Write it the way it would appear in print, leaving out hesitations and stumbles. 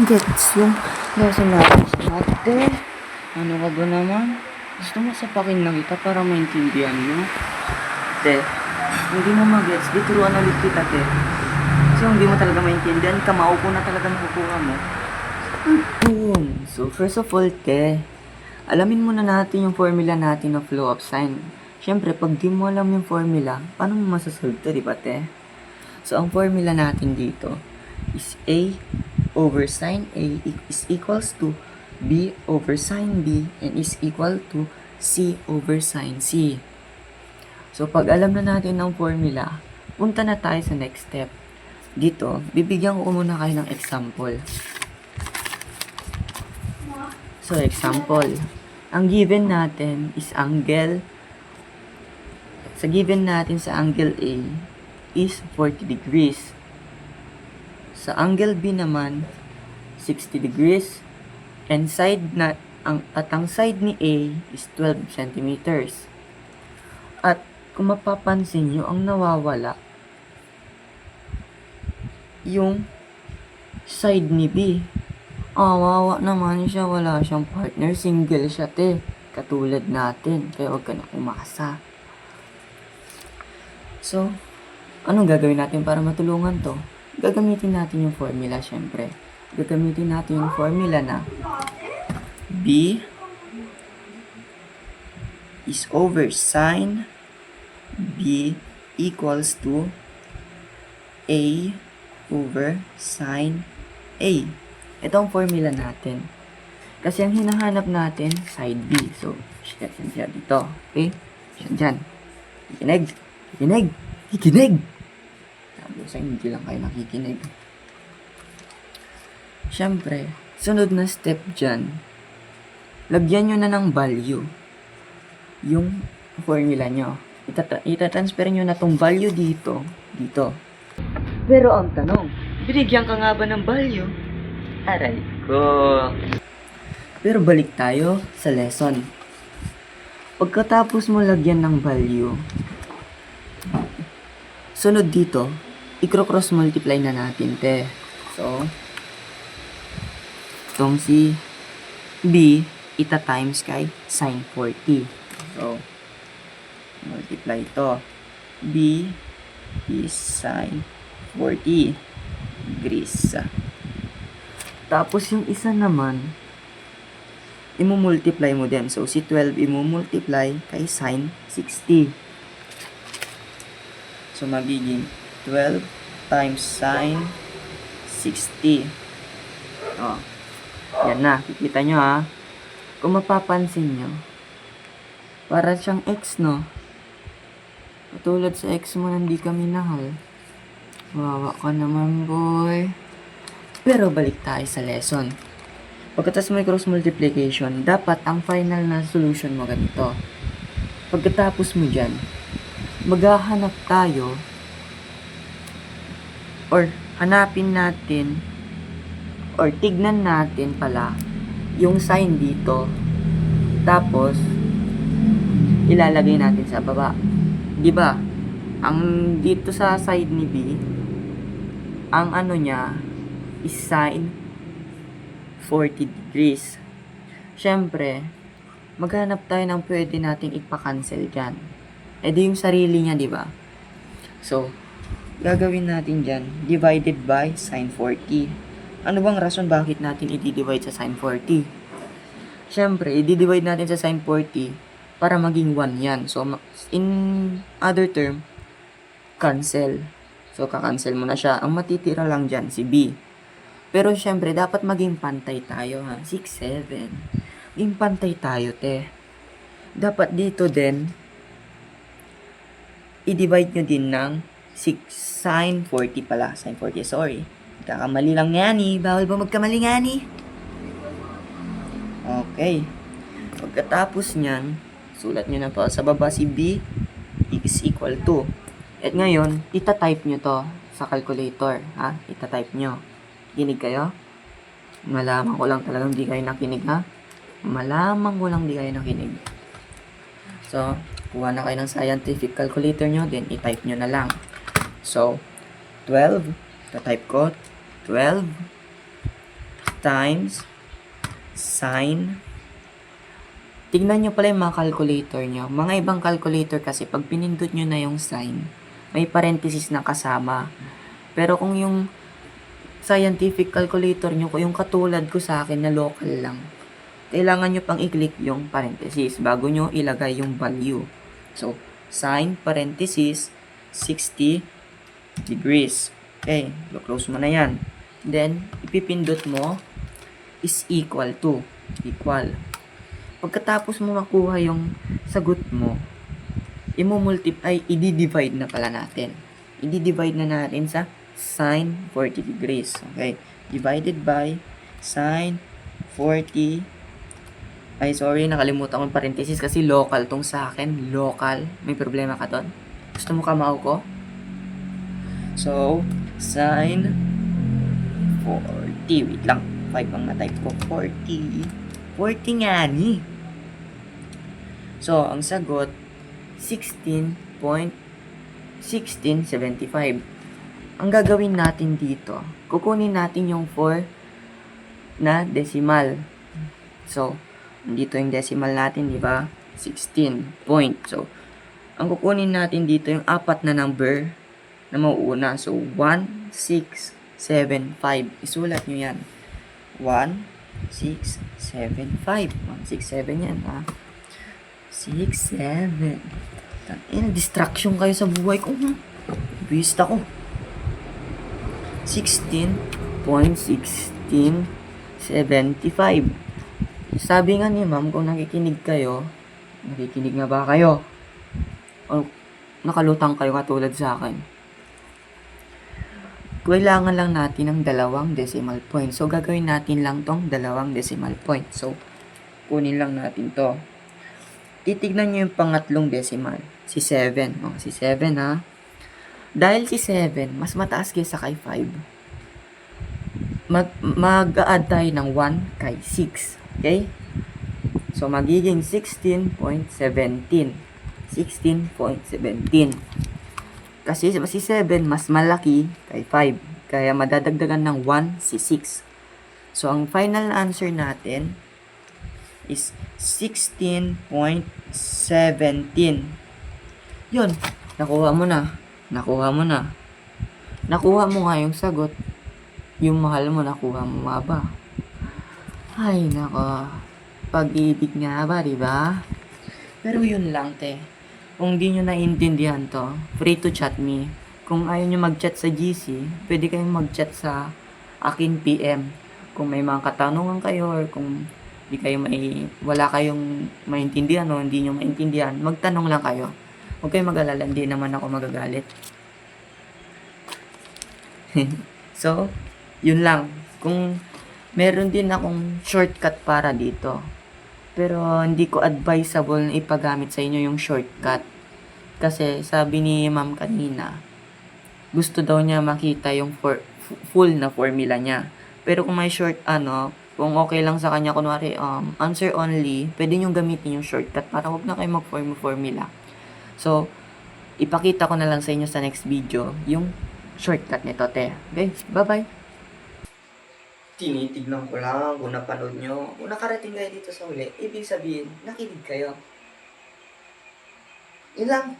gets yung lesson natin sa ate. Ano ka ba naman? Gusto mo sapakin na kita para maintindihan mo? Te, hindi mo magets, di turuan ulit kita, te. Kasi kung hindi mo talaga maintindihan, kamao ko na talaga nakukuha mo. Boom! So, first of all, te, alamin muna natin yung formula natin ng flow of sign. Siyempre, pag di mo alam yung formula, paano mo masasolve to, di ba, te? So, ang formula natin dito is A over sin A is equals to B over sin B and is equal to C over sin C. So, pag alam na natin ang formula, punta na tayo sa next step. Dito, bibigyan ko muna kayo ng example. So, example. Ang given natin is angle. Sa given natin sa angle A is 40 degrees. Sa angle B naman, 60 degrees. And ang side ni A is 12 centimeters. At kung mapapansin nyo, ang nawawala, yung side ni B. Wawa naman siya, wala siyang partner, single siya, te. Katulad natin, kaya huwag ka na umasa. So, anong gagawin natin para matulungan to? Gagamitin natin yung formula, syempre. Gagamitin natin yung formula na B is over sin B equals to A over sin A. Ito ang formula natin. Kasi ang hinahanap natin, side B. So, siya dito. Okay? Siya dyan. Kikinig! Sa hindi lang kayo nakikinig. Siyempre, sunod na step dyan, lagyan nyo na ng value yung formula nyo. Itatransfer nyo na tong value dito. Pero ang tanong, binigyan ka nga ba ng value? Aray ko. Pero balik tayo sa lesson. Pagkatapos mo lagyan ng value, sunod dito, i-cross multiply na natin, te. So, itong si B, ita times kay sin 40. So, multiply ito. B is sin 40 degrees. Tapos yung isa naman, imumultiply mo din. So, si 12 imumultiply kay sin 60. So, magiging 12 times sin 60. Yan na. Kikita nyo ha. Kung mapapansin nyo, para siyang X, no? Katulad sa X mo na hindi ka minahal. Wawa ka naman, boy. Pero balik tayo sa lesson. Pagkatapos mo cross multiplication, dapat ang final na solution mo ganito. Pagkatapos mo dyan, maghahanap tayo or hanapin natin or tignan natin pala yung sign dito, tapos ilalagay natin sa baba. Di ba? Ang dito sa side ni B, ang ano niya is sin 40 degrees. Syempre, maghanap tayo ng pwede nating ipa-cancel dyan. Di yung sarili niya, di ba? So, gagawin natin dyan, divided by sin 40. Ano bang rason bakit natin i-divide sa sin 40? Siyempre, i-divide natin sa sin 40 para maging 1 yan. So, in other term, cancel. So, kakancel mo na siya. Ang matitira lang dyan, si B. Pero, siyempre, dapat maging pantay tayo, ha? 6, 7. Maging pantay tayo, te. Dapat dito din, i-divide nyo din ng 6 sin 40 pala. Sin 40, sorry. Kakamali lang yan, eh. Bawal ba magkamali nga, eh? Okay. Pagkatapos nyan, sulat nyo na po sa baba si B is equal to. At ngayon, ita-type nyo to sa calculator. Ha? Ita-type nyo. Kinig kayo? Malaman ko lang talagang di kayo nakinig, ha? Malaman ko lang di kayo nakinig. So, kuha na kayo ng scientific calculator nyo, then i-type nyo na lang. So, 12, ita-type ko, 12 times sine. Tignan nyo pala yung mga calculator nyo. Mga ibang calculator kasi, pag pinindot nyo na yung sine, may parenthesis na kasama. Pero kung yung scientific calculator nyo, yung katulad ko sa akin na local lang, kailangan nyo pang i-click yung parenthesis bago nyo ilagay yung value. So, sine parenthesis 60 degrees. Okay, close mo na yan. Then, ipipindot mo is equal to. Equal. Pagkatapos mo makuha yung sagot mo, i-divide na pala natin. I-divide na natin sa sine 40 degrees. Okay, divided by sine 40. Ay, sorry, nakalimutan ko yung parenthesis kasi local tong sa akin. Local. May problema ka doon? Gusto mo kamao ko? So, sine 40. Wait lang. 5 ang na-type ko. 40. 40 nga ni. So, ang sagot, 16.1675. Ang gagawin natin dito, kukunin natin yung 4 na decimal. So, dito yung decimal natin, di ba? 16 point. So, ang kukunin natin dito yung apat na number na mauuna. So, 1, 6, 7, 5. Isulat nyo yan. 1, 6, 7, 5. 1, 6, 7 yan, ha? 6, 7. Distraction kayo sa buhay ko. Bista ko. 16.1675. Sabi nga ni ma'am, kung nakikinig kayo, nakikinig nga ba kayo? O nakalutang kayo katulad sa akin? Kailangan lang natin ng 2 decimal point. So, gagawin natin lang tong 2 decimal point. So, kunin lang natin to. Titignan nyo yung pangatlong decimal. Si 7. O, si 7 ha. Dahil si 7, mas mataas kaysa kay 5, mag-add tayo ng 1 kay 6. Okay? So, magiging 16.17. 16.17. Kasi si 7 mas malaki kay 5. Kaya madadagdagan ng 1 si 6. So, ang final answer natin is 16.17. Yun. Nakuha mo na. Nakuha mo na. Nakuha mo nga yung sagot. Yung mahal mo, nakuha mo nga ba? Ay, nako. Pag-ibig nga ba, diba? Pero yun lang, te. Kung di nyo naiintindihan to, free to chat me. Kung ayaw nyo mag-chat sa GC, pwede kayong mag-chat sa akin PM. Kung may mga katanungan kayo or kung wala kayong maintindihan o hindi nyo maintindihan, magtanong lang kayo. Huwag kayong mag-alala, hindi naman ako magagalit. So, yun lang. Kung meron din akong shortcut para dito. Pero hindi ko advisable na ipagamit sa inyo yung shortcut. Kasi sabi ni ma'am kanina, gusto daw niya makita yung full na formula niya. Pero kung may kung okay lang sa kanya, kunwari, answer only, pwede nyo gamitin yung shortcut para huwag na kayo mag-formula. So, ipakita ko na lang sa inyo sa next video yung shortcut nito, te. Okay, bye-bye. Tinitignan ko lang kung napanood nyo. Kung nakarating kayo dito sa uli, ibig sabihin, nakinig kayo. Yun lang.